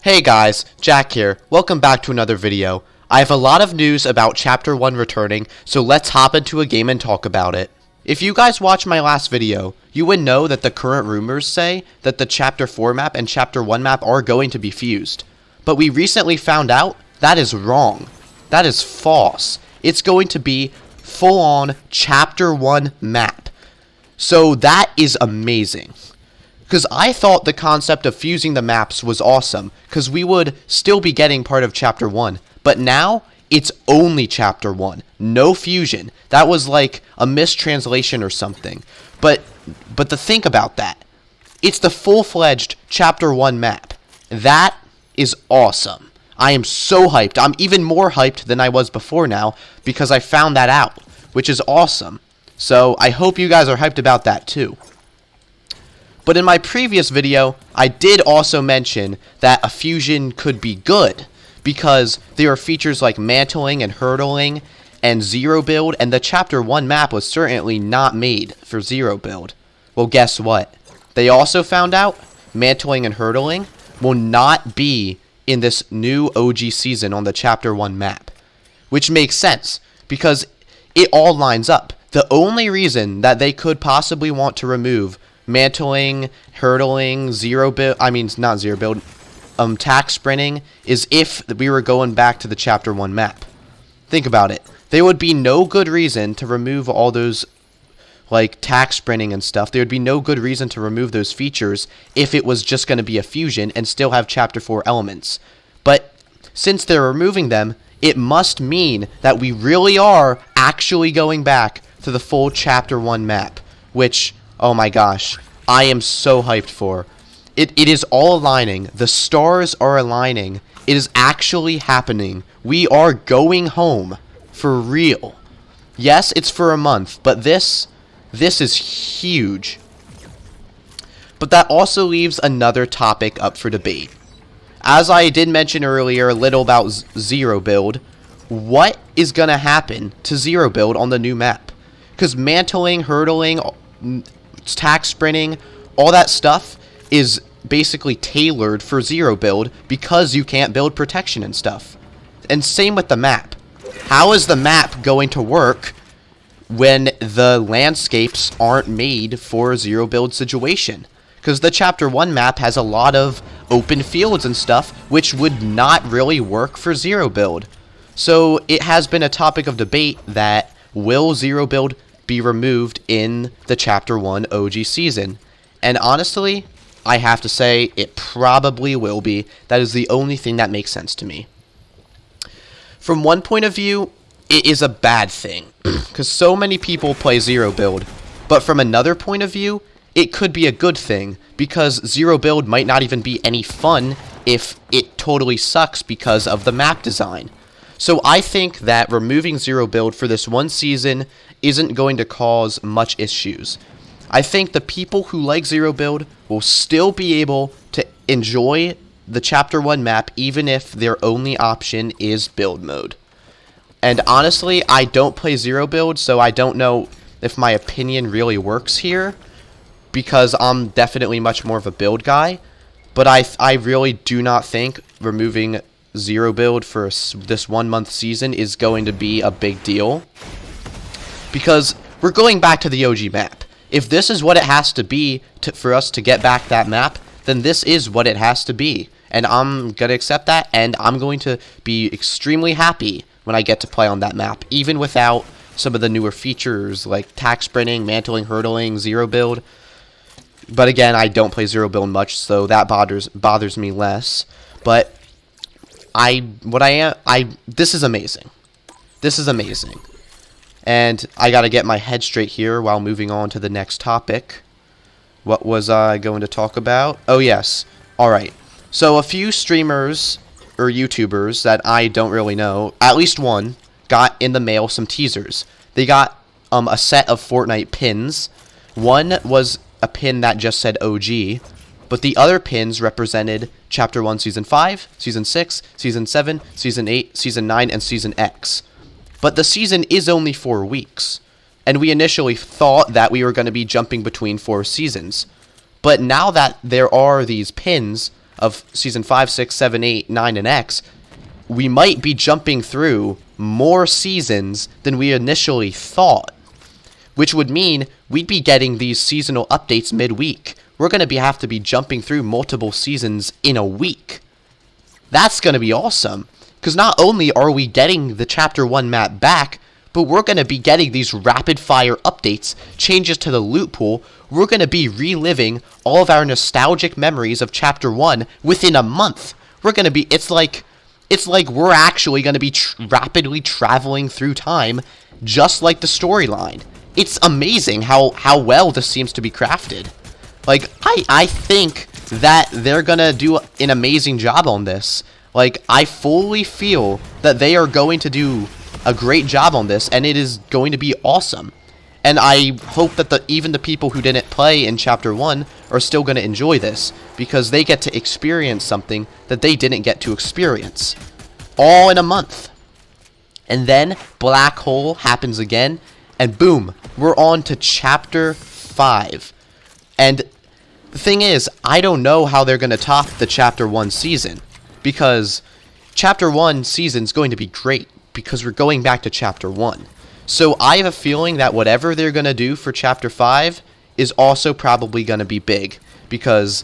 Hey guys, Jack here. Welcome back to another video. I have a lot of news about Chapter 1 returning, so let's hop into a game and talk about it. If you guys watched my last video, you would know that the current rumors say that the Chapter 4 map and Chapter 1 map are going to be fused. But we recently found out that is wrong. That is false. It's going to be full-on Chapter 1 map. So that is amazing. Because I thought the concept of fusing the maps was awesome, because we would still be getting part of Chapter 1. But now, it's only Chapter 1. No fusion. That was like a mistranslation or something. But to think about that, it's the full-fledged Chapter 1 map. That is awesome. I am so hyped. I'm even more hyped than I was before now, because I found that out, which is awesome. So, I hope you guys are hyped about that too. But in my previous video, I did also mention that a fusion could be good, because there are features like mantling and hurdling and zero build, and the Chapter 1 map was certainly not made for zero build. Well, guess what? They also found out mantling and hurdling will not be in this new OG season on the Chapter 1 map, which makes sense, because it all lines up. The only reason that they could possibly want to remove mantling, hurdling, tack sprinting is if we were going back to the Chapter 1 map. Think about it. There would be no good reason to remove all those, like, tack sprinting and stuff. There would be no good reason to remove those features if it was just going to be a fusion and still have Chapter 4 elements. But since they're removing them, it must mean that we really are actually going back to the full Chapter 1 map, which, oh my gosh, I am so hyped for. It is all aligning. The stars are aligning. It is actually happening. We are going home. For real. Yes, it's for a month, but this is huge. But that also leaves another topic up for debate. As I did mention earlier a little about zero build, what is going to happen to zero build on the new map? Because mantling, hurdling, tack sprinting, all that stuff is basically tailored for zero build because you can't build protection and stuff. And same with the map. How is the map going to work when the landscapes aren't made for a zero build situation? Because the Chapter 1 map has a lot of open fields and stuff which would not really work for zero build. So it has been a topic of debate that will zero build be removed in the Chapter 1 OG season. And honestly, I have to say it probably will be. That is the only thing that makes sense to me. From one point of view, it is a bad thing, because so many people play zero build. But from another point of view, it could be a good thing, because zero build might not even be any fun if it totally sucks because of the map design. So I think that removing zero build for this one season isn't going to cause much issues. I think the people who like zero build will still be able to enjoy the Chapter 1 map even if their only option is build mode. And honestly, I don't play zero build, so I don't know if my opinion really works here, because I'm definitely much more of a build guy. But I really do not think removing zero build for this 1 month season is going to be a big deal, because we're going back to the OG map. If this is what it has to be for us to get back that map, then this is what it has to be. And I'm going to accept that, and I'm going to be extremely happy when I get to play on that map, even without some of the newer features like tack sprinting, mantling, hurdling, zero build. But again, I don't play zero build much, so that bothers me less. But this is amazing. This is amazing. And I gotta get my head straight here while moving on to the next topic. What was I going to talk about? Oh, yes. Alright. So a few streamers or YouTubers that I don't really know, at least one, got in the mail some teasers. They got a set of Fortnite pins. One was a pin that just said OG, but the other pins represented Chapter 1 Season 5, Season 6, Season 7, Season 8, Season 9, and Season X. But the season is only 4 weeks, and we initially thought that we were going to be jumping between 4 seasons. But now that there are these pins of Season 5, 6, 7, 8, 9, and X, we might be jumping through more seasons than we initially thought. Which would mean we'd be getting these seasonal updates midweek. We're going to have to be jumping through multiple seasons in a week. That's going to be awesome. Because not only are we getting the Chapter 1 map back, but we're going to be getting these rapid-fire updates, changes to the loot pool. We're going to be reliving all of our nostalgic memories of Chapter 1 within a month. We're going to be... It's like we're actually going to be rapidly traveling through time, just like the storyline. It's amazing how well this seems to be crafted. Like, I think that they're going to do an amazing job on this. Like, I fully feel that they are going to do a great job on this, and it is going to be awesome. And I hope that even the people who didn't play in Chapter 1 are still going to enjoy this, because they get to experience something that they didn't get to experience. All in a month. And then Black Hole happens again, and boom, we're on to Chapter 5. And the thing is, I don't know how they're going to top the Chapter 1 season, because Chapter 1 season's going to be great, because we're going back to Chapter 1. So I have a feeling that whatever they're going to do for Chapter 5 is also probably going to be big, because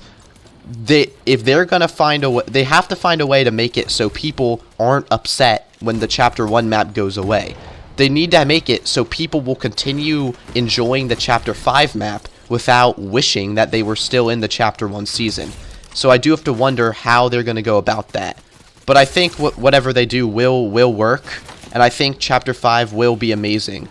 if they're going to find a way, they have to find a way to make it so people aren't upset when the Chapter 1 map goes away. They need to make it so people will continue enjoying the Chapter 5 map without wishing that they were still in the Chapter 1 season. So I do have to wonder how they're going to go about that. But I think whatever they do will work, and I think Chapter 5 will be amazing.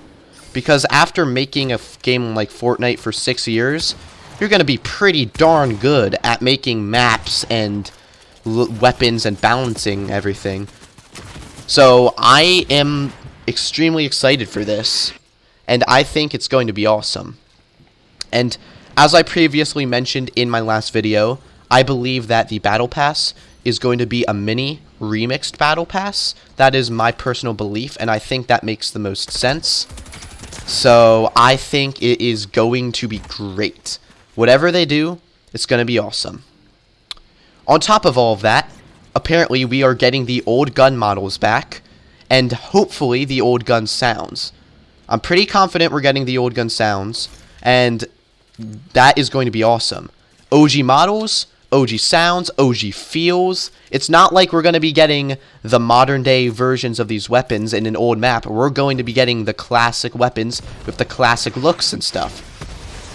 Because after making a game like Fortnite for 6 years, you're going to be pretty darn good at making maps and weapons and balancing everything. So I am extremely excited for this, and I think it's going to be awesome. And as I previously mentioned in my last video, I believe that the Battle Pass is going to be a mini remixed Battle Pass. That is my personal belief, and I think that makes the most sense. So I think it is going to be great. Whatever they do, it's going to be awesome. On top of all of that, apparently we are getting the old gun models back, and hopefully the old gun sounds. I'm pretty confident we're getting the old gun sounds, and that is going to be awesome. OG models, OG sounds, OG feels. It's not like we're going to be getting the modern day versions of these weapons in an old map. We're going to be getting the classic weapons with the classic looks and stuff.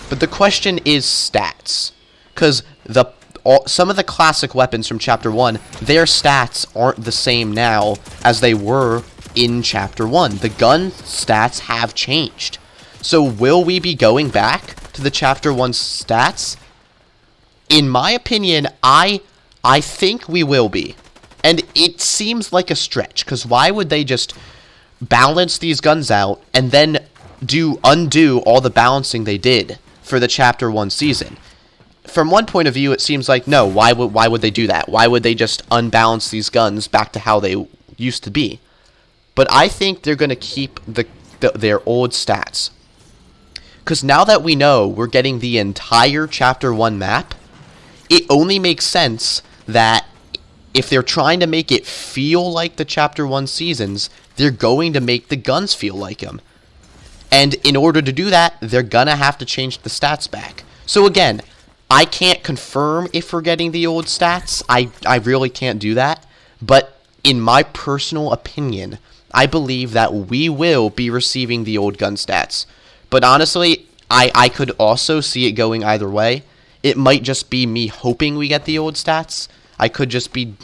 But the question is stats. Because some of the classic weapons from Chapter 1, their stats aren't the same now as they were in Chapter 1. The gun stats have changed. So will we be going back to the Chapter 1 stats? In my opinion, I think we will be. And it seems like a stretch, because why would they just balance these guns out and then undo all the balancing they did for the Chapter 1 season? From one point of view, it seems like, no, why would they do that? Why would they just unbalance these guns back to how they used to be? But I think they're going to keep their old stats. Because now that we know we're getting the entire Chapter 1 map, it only makes sense that if they're trying to make it feel like the Chapter 1 seasons, they're going to make the guns feel like them. And in order to do that, they're going to have to change the stats back. So again, I can't confirm if we're getting the old stats. I really can't do that. But in my personal opinion, I believe that we will be receiving the old gun stats. But honestly, I could also see it going either way. It might just be me hoping we get the old stats. I could just be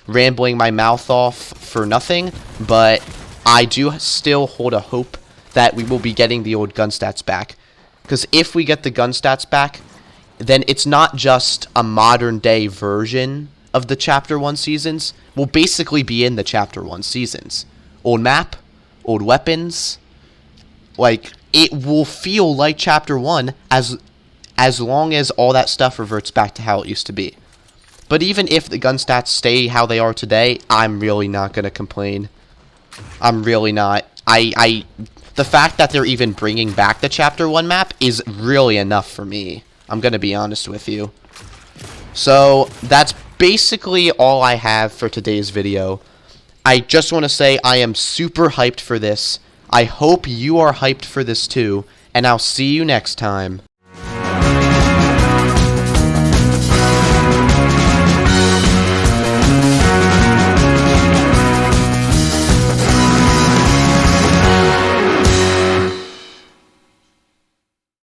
rambling my mouth off for nothing. But I do still hold a hope that we will be getting the old gun stats back. Because if we get the gun stats back, then it's not just a modern day version of the Chapter 1 seasons. We'll basically be in the Chapter 1 seasons. Old map, old weapons. Like, it will feel like Chapter 1 as long as all that stuff reverts back to how it used to be. But even if the gun stats stay how they are today, I'm really not going to complain. I'm really not. The fact that they're even bringing back the Chapter 1 map is really enough for me. I'm going to be honest with you. So, that's basically all I have for today's video. I just want to say I am super hyped for this. I hope you are hyped for this too, and I'll see you next time.